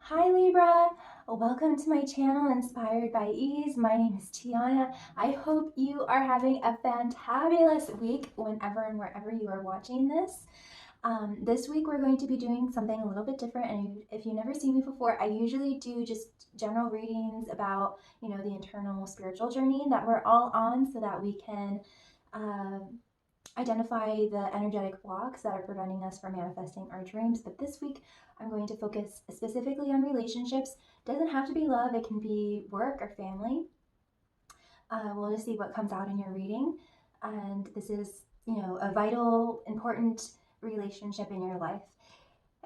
Hi Libra, welcome to my channel Inspired by Ease. My name is Tiana. I hope you are having a fantabulous week whenever and wherever you are watching this. This week we're going to be doing something a little bit different, and if you've never seen me before, I usually do just general readings about, the internal spiritual journey that we're all on so that we can identify the energetic blocks that are preventing us from manifesting our dreams. But this week, I'm going to focus specifically on relationships. It doesn't have to be love, it can be work or family. We'll just see what comes out in your reading. And this is, a vital, important relationship in your life.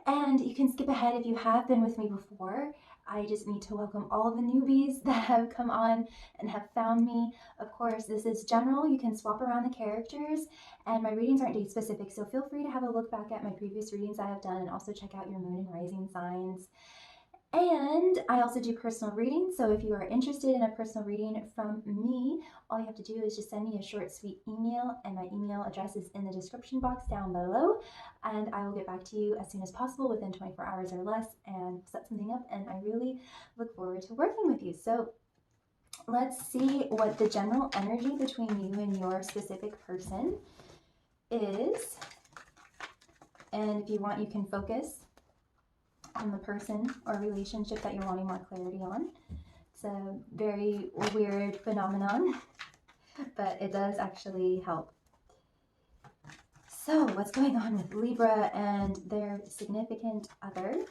And you can skip ahead if you have been with me before. I just need to welcome all of the newbies that have come on and have found me. Of course, this is general. You can swap around the characters, and my readings aren't date specific, so feel free to have a look back at my previous readings I have done and also check out your moon and rising signs. And I also do personal readings, so if you are interested in a personal reading from me, all you have to do is just send me a short, sweet email, and my email address is in the description box down below, and I will get back to you as soon as possible within 24 hours or less and set something up, and I really look forward to working with you. So let's see what the general energy between you and your specific person is, and if you want, you can focus on the person or relationship that you're wanting more clarity on. It's a very weird phenomenon, but it does actually help. So what's going on with Libra and their significant other?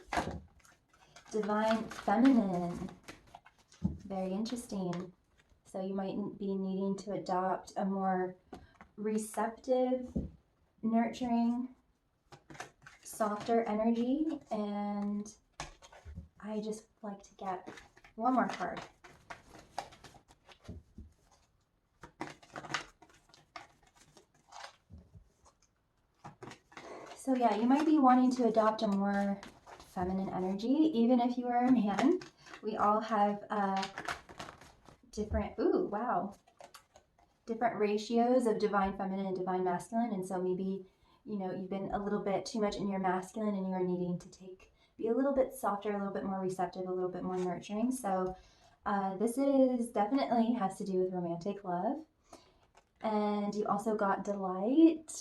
Divine feminine. Very interesting. So you might be needing to adopt a more receptive, nurturing, softer energy, and I just like to get one more card. So yeah, you might be wanting to adopt a more feminine energy, even if you are a man. We all have different ratios of divine feminine and divine masculine, and so maybe you've been a little bit too much in your masculine and you are needing to be a little bit softer, a little bit more receptive, a little bit more nurturing. So this is definitely has to do with romantic love. And you also got delight.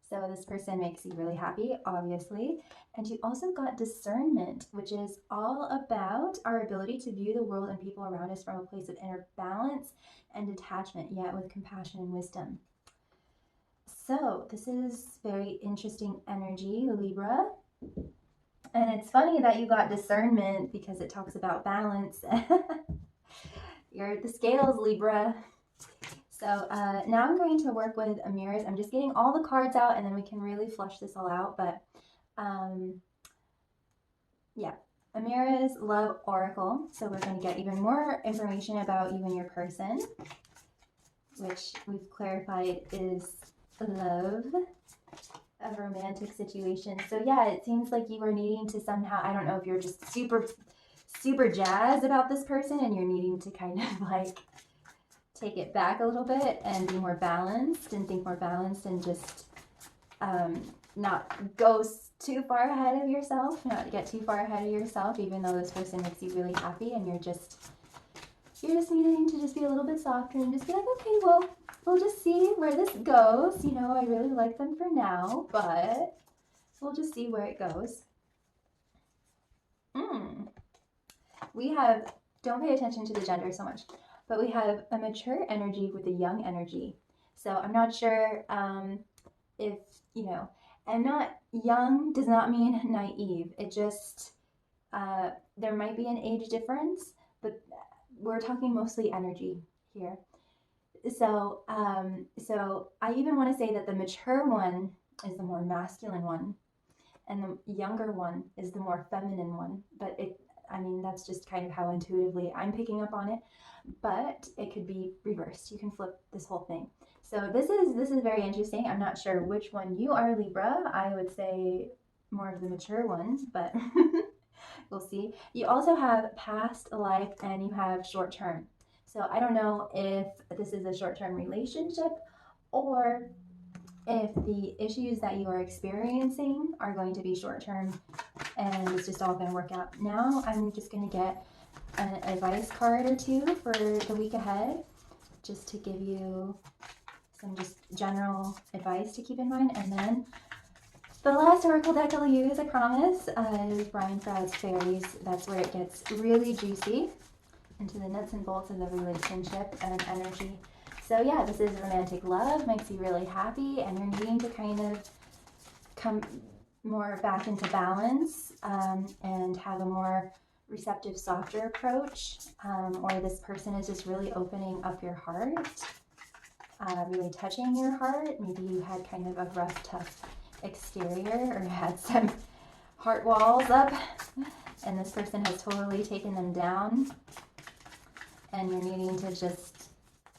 So this person makes you really happy, obviously. And you also got discernment, which is all about our ability to view the world and people around us from a place of inner balance and detachment, yet with compassion and wisdom. So this is very interesting energy, Libra. And it's funny that you got discernment because it talks about balance. You're at the scales, Libra. So now I'm going to work with a mirrors. I'm just getting all the cards out and then we can really flush this all out. But yeah, Amira's Love Oracle. So we're going to get even more information about you and your person, which we've clarified is love, a romantic situation. So yeah, it seems like you were needing to somehow, I don't know if you're just super jazzed about this person and you're needing to kind of like take it back a little bit and be more balanced and think more balanced and just not go too far ahead of yourself, not get too far ahead of yourself, even though this person makes you really happy, and you're just needing to just be a little bit softer and just be like, okay, well, we'll just see where this goes. I really like them for now, but we'll just see where it goes. We have, don't pay attention to the gender so much, but we have a mature energy with a young energy. So I'm not sure if, and not young does not mean naive. It just, there might be an age difference, but we're talking mostly energy here. So, so I even want to say that the mature one is the more masculine one, and the younger one is the more feminine one. But that's just kind of how intuitively I'm picking up on it. But it could be reversed. You can flip this whole thing. So this is very interesting. I'm not sure which one you are, Libra. I would say more of the mature one, but we'll see. You also have past life and you have short term. So I don't know if this is a short-term relationship or if the issues that you are experiencing are going to be short-term and it's just all going to work out. Now I'm just going to get an advice card or two for the week ahead, just to give you some just general advice to keep in mind. And then the last oracle deck I'll use, I promise, is Brian Froud's Fairies. That's where it gets really juicy into the nuts and bolts of the relationship and energy. So yeah, this is romantic love, makes you really happy, and you're needing to kind of come more back into balance and have a more receptive, softer approach, or this person is just really opening up your heart, really touching your heart. Maybe you had kind of a rough, tough exterior or had some heart walls up, and this person has totally taken them down, and you're needing to just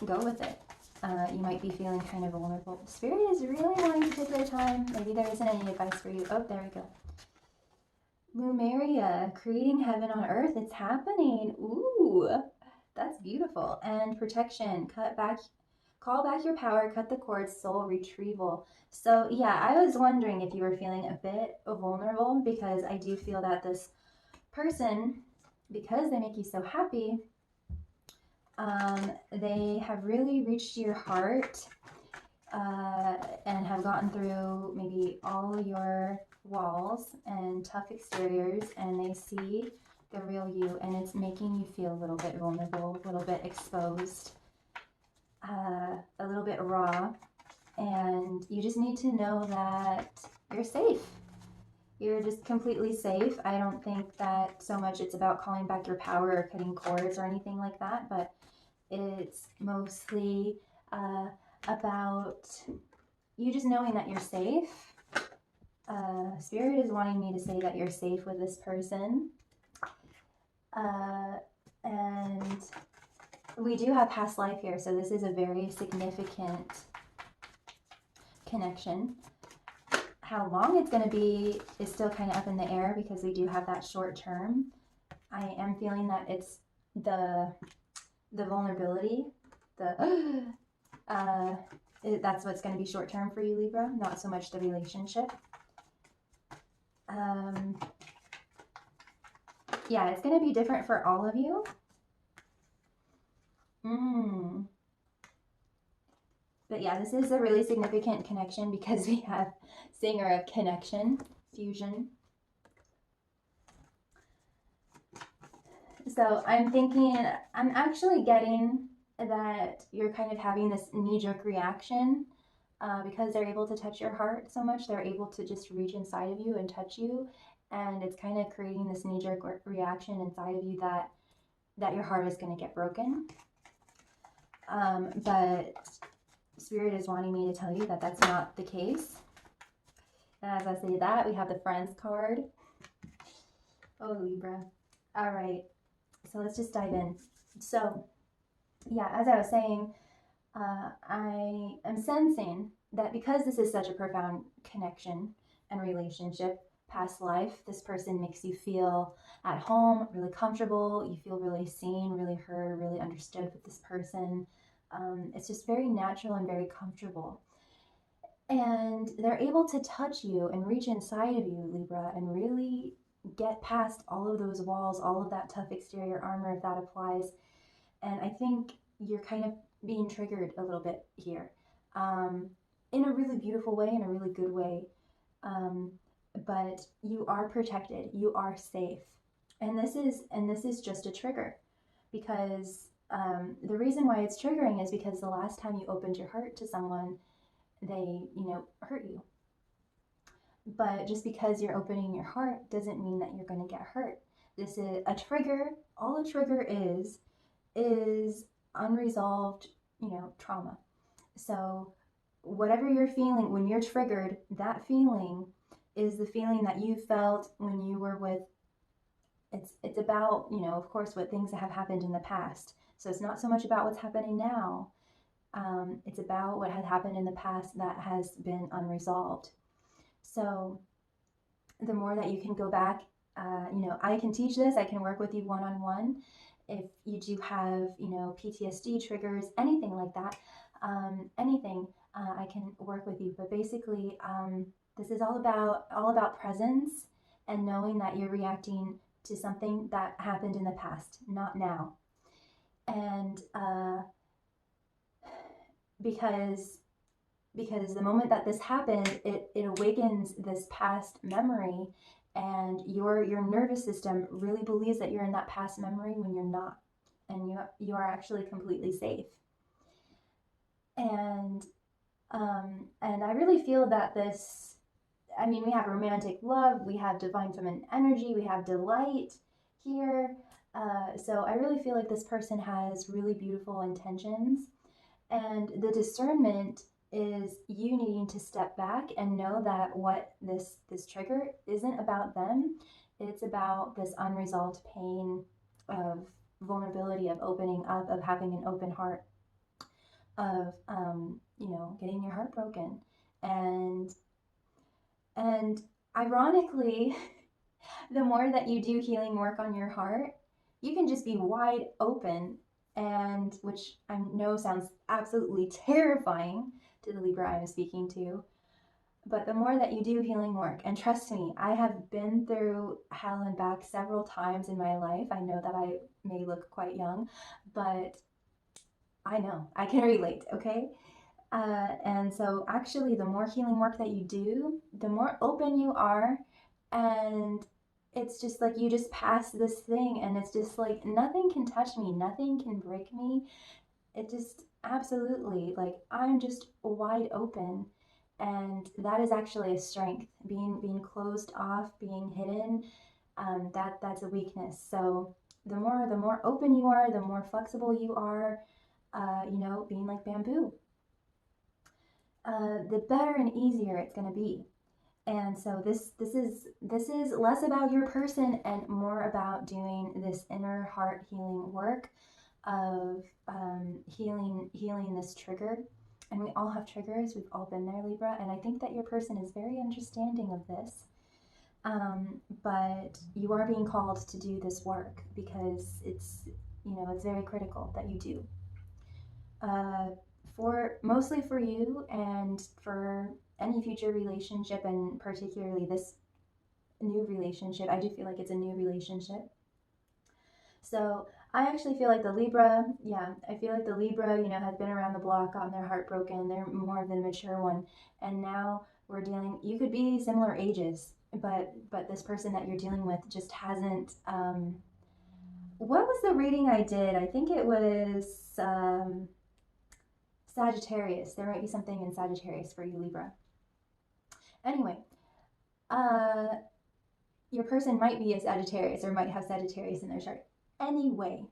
go with it. You might be feeling kind of vulnerable. Spirit is really wanting to take their time. Maybe there isn't any advice for you. Oh, there we go. Lumeria, creating heaven on earth. It's happening. Ooh, that's beautiful. And protection, call back your power, cut the cords, soul retrieval. So yeah, I was wondering if you were feeling a bit vulnerable, because I do feel that this person, because they make you so happy, they have really reached your heart and have gotten through maybe all your walls and tough exteriors, and they see the real you, and it's making you feel a little bit vulnerable, a little bit exposed, a little bit raw, and you just need to know that you're safe. You're just completely safe. I don't think that so much it's about calling back your power or cutting cords or anything like that, but it's mostly about you just knowing that you're safe. Spirit is wanting me to say that you're safe with this person. And we do have past life here, so this is a very significant connection. How long it's going to be is still kind of up in the air, because we do have that short term. I am feeling that it's the vulnerability, that's what's going to be short term for you, Libra, not so much the relationship. Yeah, it's going to be different for all of you. But yeah, this is a really significant connection, because we have Singer of Connection, Fusion. So I'm thinking, I'm actually getting that you're kind of having this knee-jerk reaction because they're able to touch your heart so much. They're able to just reach inside of you and touch you, and it's kind of creating this knee-jerk reaction inside of you that your heart is going to get broken. But Spirit is wanting me to tell you that that's not the case. And as I say that, we have the Friends card. Oh, Libra. All right. So let's just dive in. So, yeah, as I was saying, I am sensing that because this is such a profound connection and relationship, past life, this person makes you feel at home, really comfortable. You feel really seen, really heard, really understood with this person. It's just very natural and very comfortable. And they're able to touch you and reach inside of you, Libra, and really get past all of those walls, all of that tough exterior armor, if that applies. And I think you're kind of being triggered a little bit here, in a really beautiful way, in a really good way. But you are protected, you are safe. And this is just a trigger, because the reason why it's triggering is because the last time you opened your heart to someone, they, hurt you. But just because you're opening your heart doesn't mean that you're going to get hurt. This is a trigger. All a trigger is unresolved, trauma. So whatever you're feeling when you're triggered, that feeling is the feeling that you felt when you were with, it's about, of course, what things that have happened in the past. So it's not so much about what's happening now. It's about what had happened in the past that has been unresolved. So the more that you can go back, I can teach this, I can work with you one-on-one. If you do have, PTSD triggers, anything like that, I can work with you. But basically, this is all about presence and knowing that you're reacting to something that happened in the past, not now. And because the moment that this happened, it awakens this past memory, and your nervous system really believes that you're in that past memory when you're not, and you are actually completely safe. And I really feel that this, I mean, we have romantic love, we have divine feminine energy, we have delight here. So I really feel like this person has really beautiful intentions, and the discernment is you needing to step back and know that what this trigger isn't about them. It's about this unresolved pain of vulnerability, of opening up, of having an open heart, of getting your heart broken. And ironically, the more that you do healing work on your heart, you can just be wide open, and which I know sounds absolutely terrifying to the Libra I'm speaking to. But the more that you do healing work, and trust me, I have been through hell and back several times in my life. I know that I may look quite young, but I know I can relate, okay? And so actually, the more healing work that you do, the more open you are. And it's just like you just pass this thing, and it's just like nothing can touch me, nothing can break me. It just absolutely, like, I'm just wide open. And that is actually a strength. Being closed off, being hidden, that's a weakness. So the more open you are, the more flexible you are. Being like bamboo, the better and easier it's going to be. And so this is less about your person and more about doing this inner heart healing work of healing this trigger. And we all have triggers. We've all been there, Libra. And I think that your person is very understanding of this. But you are being called to do this work because it's very critical that you do. Mostly for you and for any future relationship, and particularly this new relationship. I do feel like it's a new relationship. So I actually feel like the Libra, I feel like the Libra, has been around the block, gotten their heart broken. They're more of the mature one. And now we're dealing, you could be similar ages, but this person that you're dealing with just hasn't, what was the reading I did? I think it was Sagittarius. There might be something in Sagittarius for you, Libra. Anyway, your person might be a Sagittarius or might have Sagittarius in their chart. Anyway,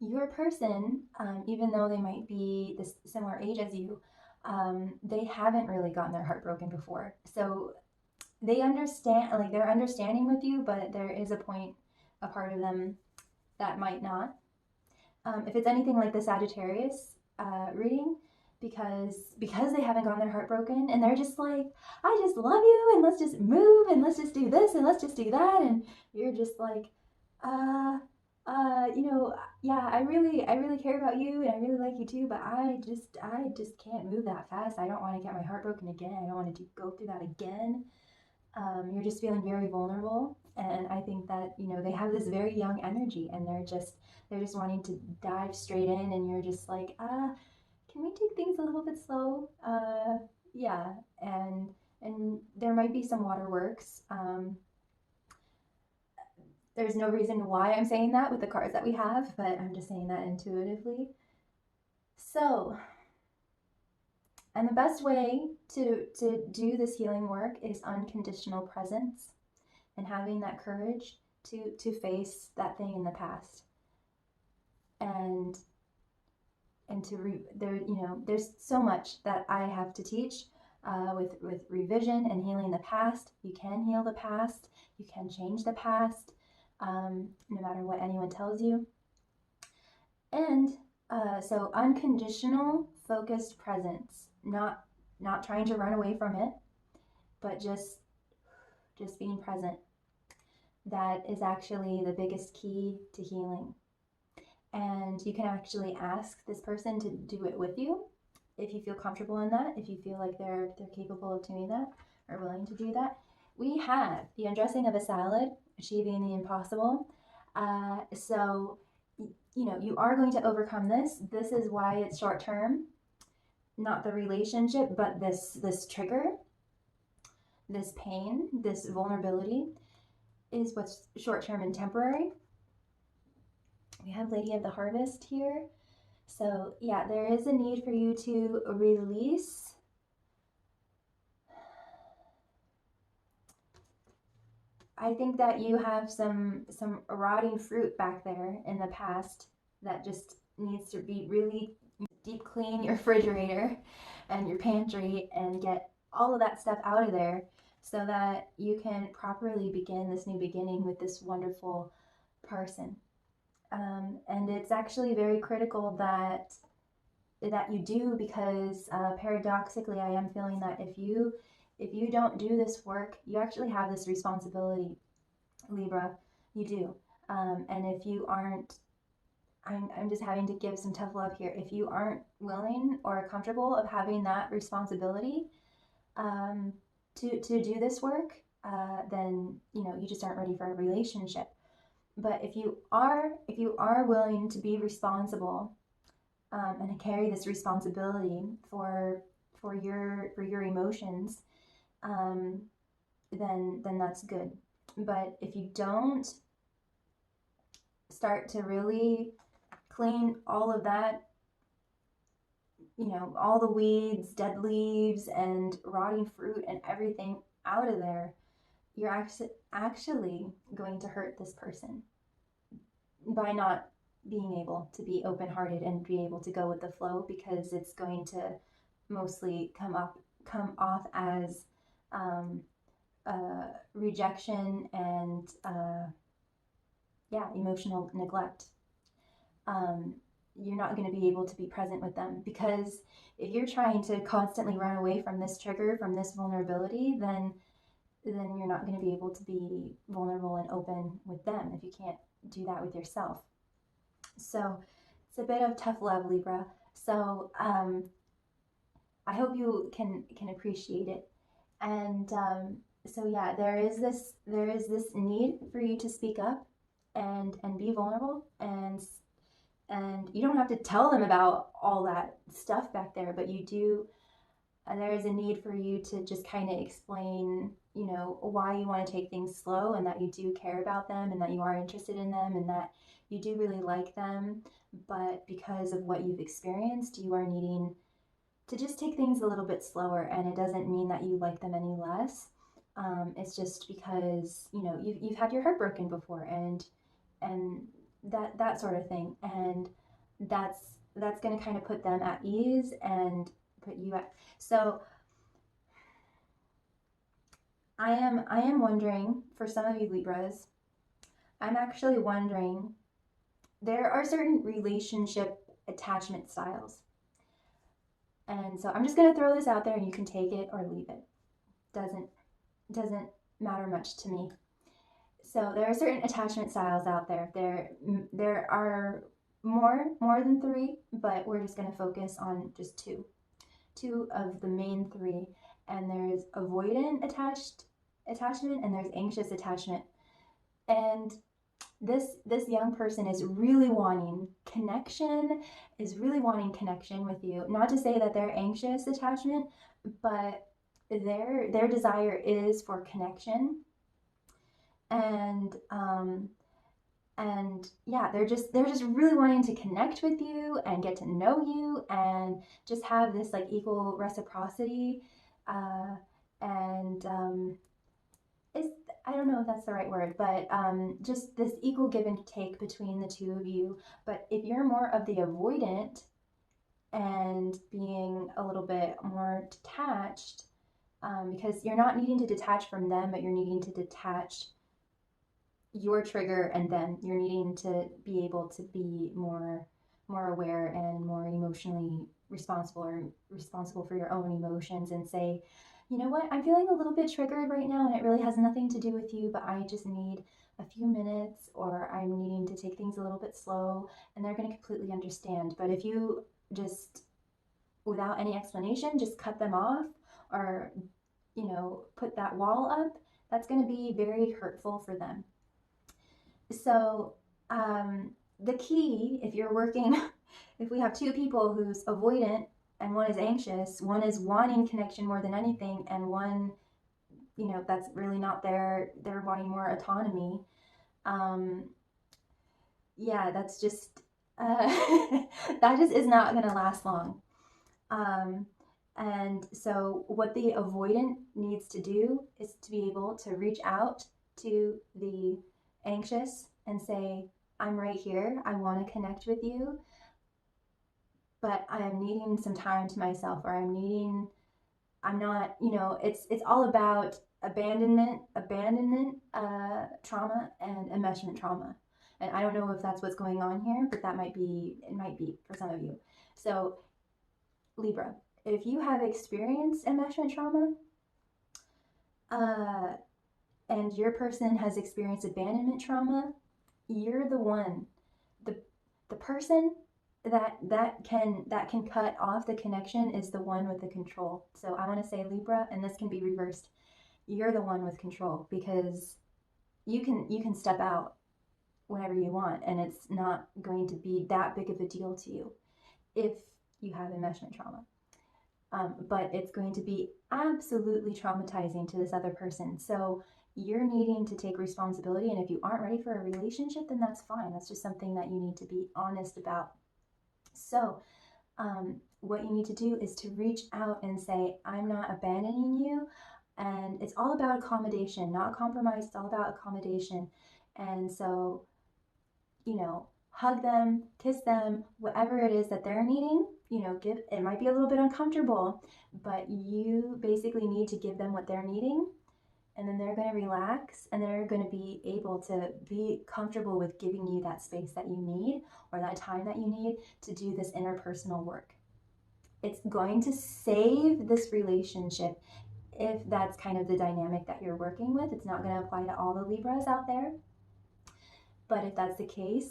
your person, even though they might be this similar age as you, they haven't really gotten their heart broken before. So they understand, like, they're understanding with you, but there is a part of them that might not. If it's anything like the Sagittarius reading, because they haven't gotten their heart broken, and they're just like, I just love you, and let's just move, and let's just do this, and let's just do that, and you're just like, yeah, I really care about you, and I really like you too, but I just can't move that fast. I don't want to get my heart broken again. I don't want to go through that again. You're just feeling very vulnerable, and I think that they have this very young energy, and they're just wanting to dive straight in, and you're just like, can we take things a little bit slow? Yeah, and there might be some waterworks. There's no reason why I'm saying that with the cards that we have, but I'm just saying that intuitively. So, and the best way to do this healing work is unconditional presence, and having that courage to face that thing in the past, and there's so much that I have to teach with revision and healing the past. You can heal the past. You can change the past, no matter what anyone tells you. And so unconditional, focused presence, not trying to run away from it, but just being present. That is actually the biggest key to healing. And you can actually ask this person to do it with you if you feel comfortable in that, if you feel like they're capable of doing that or willing to do that. we have the undressing of a salad, achieving the impossible. So, you know, you are going to overcome this. This is why it's short term, not the relationship, but this trigger, this pain, this vulnerability is what's short term and temporary. We have Lady of the Harvest here. So, yeah, there is a need for you to release. I think that you have some rotting fruit back there in the past that just needs to be really deep clean your refrigerator and your pantry and get all of that stuff out of there so that you can properly begin this new beginning with this wonderful person. And it's actually very critical that you do, because paradoxically, I am feeling that if you don't do this work, you actually have this responsibility, Libra. You do. And if you aren't, I'm just having to give some tough love here. If you aren't willing or comfortable of having that responsibility to do this work, then you know you just aren't ready for a relationship. But if you are willing to be responsible and carry this responsibility for your emotions, then that's good. But if you don't start to really clean all of that, you know, all the weeds, dead leaves, and rotting fruit and everything out of there, you're actually going to hurt this person by not being able to be open-hearted and be able to go with the flow, because it's going to mostly come off as rejection and emotional neglect. You're not going to be able to be present with them, because if you're trying to constantly run away from this trigger, from this vulnerability, then you're not going to be able to be vulnerable and open with them if you can't do that with yourself. So it's a bit of tough love, Libra. So I hope you can appreciate it. And so yeah, there is this need for you to speak up and be vulnerable, and you don't have to tell them about all that stuff back there, but you do. There is a need for you to just kind of explain, you know, why you want to take things slow, and that you do care about them, and that you are interested in them, and that you do really like them. But because of what you've experienced, you are needing to just take things a little bit slower. And it doesn't mean that you like them any less. It's just because, you know, you've had your heart broken before, and that sort of thing, and that's going to kind of put them at ease and put you at. So I am wondering, for some of you Libras, I'm actually wondering, there are certain relationship attachment styles. And so I'm just going to throw this out there, and you can take it or leave it. Doesn't matter much to me. So there are certain attachment styles out there. There are more than 3, but we're just going to focus on just 2 of the main 3. And there's avoidant attachment, and there's anxious attachment. And this young person is really wanting connection, with you. Not to say that they're anxious attachment, but their desire is for connection. And yeah, they're just really wanting to connect with you and get to know you and just have this like equal reciprocity. I don't know if that's the right word, but just this equal give and take between the 2 of you. But if you're more of the avoidant and being a little bit more detached, because you're not needing to detach from them, but you're needing to detach your trigger, and then you're needing to be able to be more aware and more emotionally responsible for your own emotions, and say, you know what, I'm feeling a little bit triggered right now, and it really has nothing to do with you, but I just need a few minutes, or I'm needing to take things a little bit slow, and they're going to completely understand. But if you just, without any explanation, just cut them off, or, you know, put that wall up, that's going to be very hurtful for them. So the key, if you're working, if we have two people who's avoidant and one is anxious, one is wanting connection more than anything, and one, that's really not they're wanting more autonomy. um, yeah, that's just that just is not going to last long. Um, and so, what the avoidant needs to do is to be able to reach out to the anxious and say, I'm right here. I want to connect with you, but I am needing some time to myself, or I'm not, it's all about abandonment, trauma, and enmeshment trauma. And I don't know if that's what's going on here, but it might be for some of you. So, Libra, if you have experienced enmeshment trauma, uh, and your person has experienced abandonment trauma, you're the one, the the person that can cut off the connection is the one with the control. So I want to say, Libra, and this can be reversed. You're the one with control, because you can step out whenever you want, and it's not going to be that big of a deal to you if you have enmeshment trauma. But it's going to be absolutely traumatizing to this other person. So you're needing to take responsibility. And if you aren't ready for a relationship, then that's fine. That's just something that you need to be honest about. So what you need to do is to reach out and say, I'm not abandoning you. And it's all about accommodation, not compromise. It's all about accommodation. And so, hug them, kiss them, whatever it is that they're needing. It might be a little bit uncomfortable, but you basically need to give them what they're needing, and then they're going to relax, and they're going to be able to be comfortable with giving you that space that you need, or that time that you need to do this interpersonal work. It's going to save this relationship if that's kind of the dynamic that you're working with. It's not going to apply to all the Libras out there, but if that's the case,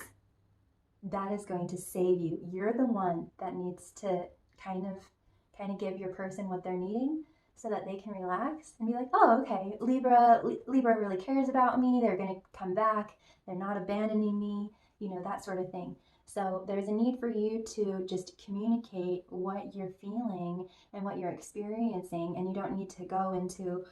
that is going to save you. You're the one that needs to kind of give your person what they're needing, so that they can relax and be like, oh, okay, Libra really cares about me. They're going to come back. They're not abandoning me, that sort of thing. So there's a need for you to just communicate what you're feeling and what you're experiencing, and you don't need to go into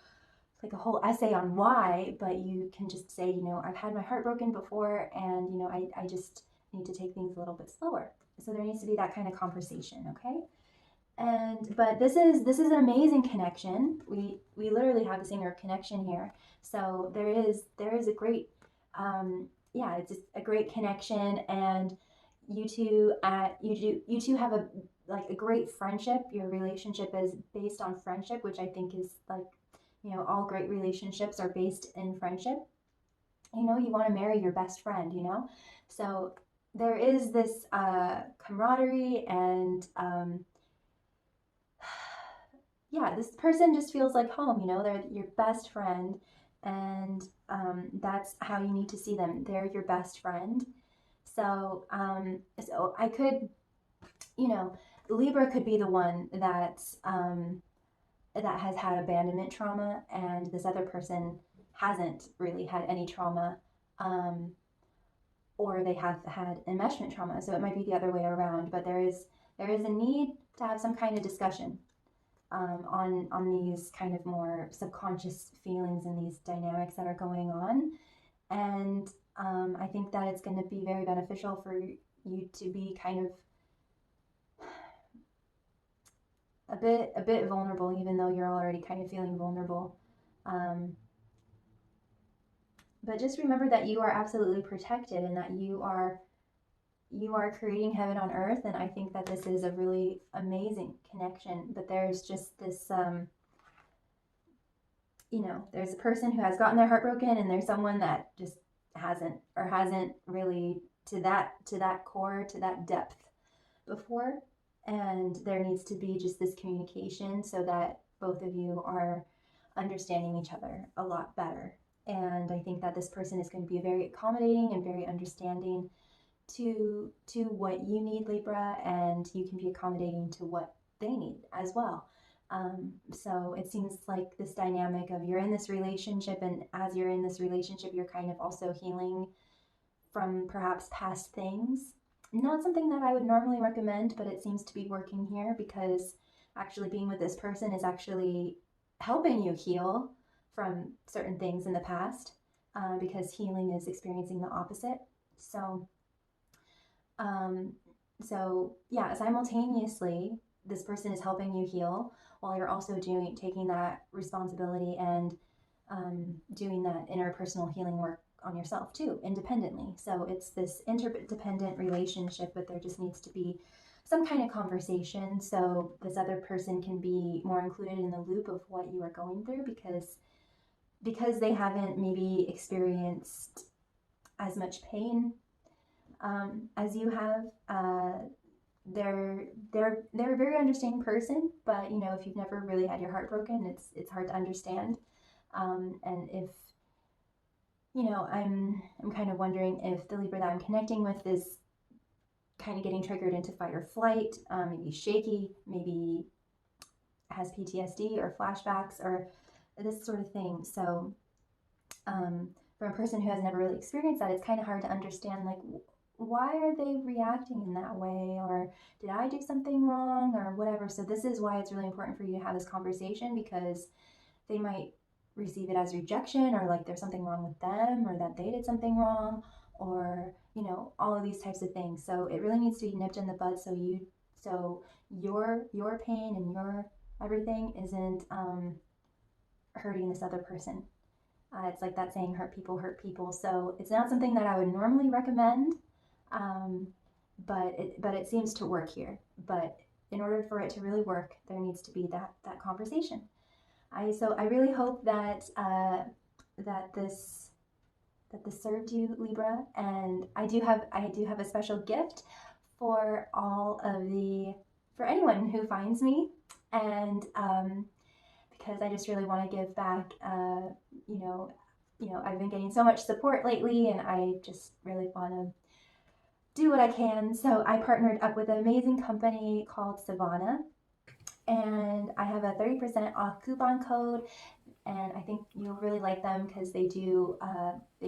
like a whole essay on why, but you can just say, I've had my heart broken before, and I just need to take things a little bit slower. So there needs to be that kind of conversation, okay? But this is an amazing connection. We literally have this inner connection here. So there is a great it's just a great connection, and you two have a great friendship. Your relationship is based on friendship, which I think is like, all great relationships are based in friendship. You want to marry your best friend, so there is this camaraderie, and this person just feels like home. They're your best friend, and that's how you need to see them. They're your best friend. So I could, Libra could be the one that has had abandonment trauma, and this other person hasn't really had any trauma, or they have had enmeshment trauma. So it might be the other way around, but there is a need to have some kind of discussion on these kind of more subconscious feelings and these dynamics that are going on. And I think that it's going to be very beneficial for you to be kind of a bit vulnerable, even though you're already kind of feeling vulnerable. But just remember that you are absolutely protected, and that you are creating heaven on earth. And I think that this is a really amazing connection. But there's just this, there's a person who has gotten their heart broken, and there's someone that just hasn't really to that core, to that depth before. And there needs to be just this communication, so that both of you are understanding each other a lot better. And I think that this person is going to be very accommodating and very understanding to what you need, Libra, and you can be accommodating to what they need as well. So it seems like this dynamic of you're in this relationship, and as you're in this relationship, you're kind of also healing from perhaps past things. Not something that I would normally recommend, but it seems to be working here because actually being with this person is actually helping you heal from certain things in the past, because healing is experiencing the opposite. So, um, so yeah, simultaneously, this person is helping you heal while you're also taking that responsibility and doing that interpersonal healing work on yourself too, independently. So it's this interdependent relationship, but there just needs to be some kind of conversation so this other person can be more included in the loop of what you are going through, because they haven't maybe experienced as much pain as you have. They're a very understanding person, but you know, if you've never really had your heart broken, it's hard to understand. And if you know, I'm kind of wondering if the Libra that I'm connecting with is kind of getting triggered into fight or flight, maybe shaky, maybe has PTSD or flashbacks or this sort of thing. So for a person who has never really experienced that, it's kind of hard to understand, like, why are they reacting in that way, or did I do something wrong, or whatever. So this is why it's really important for you to have this conversation, because they might receive it as rejection, or like there's something wrong with them, or that they did something wrong, or you know, all of these types of things. So it really needs to be nipped in the bud, so your pain and your everything isn't hurting this other person. It's like that saying, hurt people hurt people. So it's not something that I would normally recommend, um, but it seems to work here. But in order for it to really work, there needs to be that conversation. So I really hope that that this served you, Libra, and I do have a special gift for for anyone who finds me, and because I just really want to give back. You know, I've been getting so much support lately, and I just really want to do what I can. So I partnered up with an amazing company called Savannah, and I have a 30% off coupon code, and I think you'll really like them because they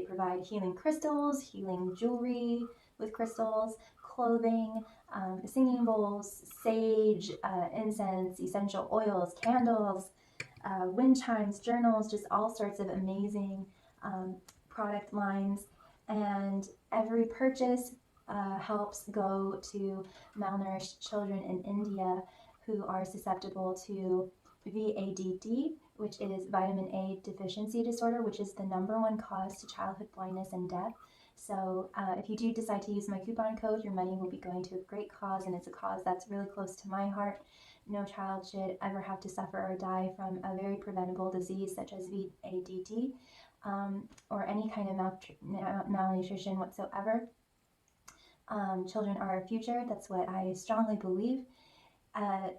provide healing crystals, healing jewelry with crystals, clothing, singing bowls, sage, incense, essential oils, candles, wind chimes, journals, just all sorts of amazing product lines. And every purchase helps go to malnourished children in India who are susceptible to VADD, which is vitamin A deficiency disorder, which is the #1 cause to childhood blindness and death. So if you do decide to use my coupon code, your money will be going to a great cause, and it's a cause that's really close to my heart. No child should ever have to suffer or die from a very preventable disease such as VADD, or any kind of malnutrition whatsoever. Children are our future. That's what I strongly believe.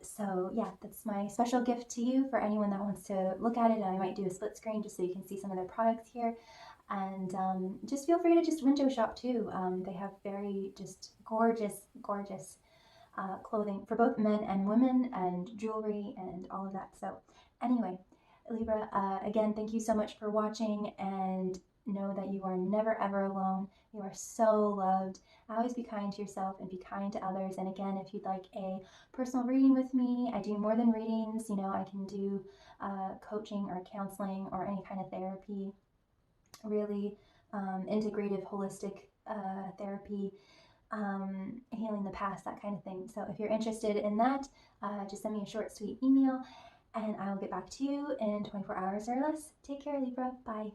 So yeah, that's my special gift to you for anyone that wants to look at it. And I might do a split screen just so you can see some of their products here. And just feel free to just window shop too. They have very just gorgeous, gorgeous clothing for both men and women, and jewelry and all of that. So anyway, Libra, again, thank you so much for watching, and know that you are never ever alone. You are so loved. Always be kind to yourself and be kind to others. And again, if you'd like a personal reading with me, I do more than readings. You know, I can do coaching or counseling or any kind of therapy, really integrative, holistic therapy, healing the past, that kind of thing. So if you're interested in that, just send me a short, sweet email, and I'll get back to you in 24 hours or less. Take care, Libra. Bye.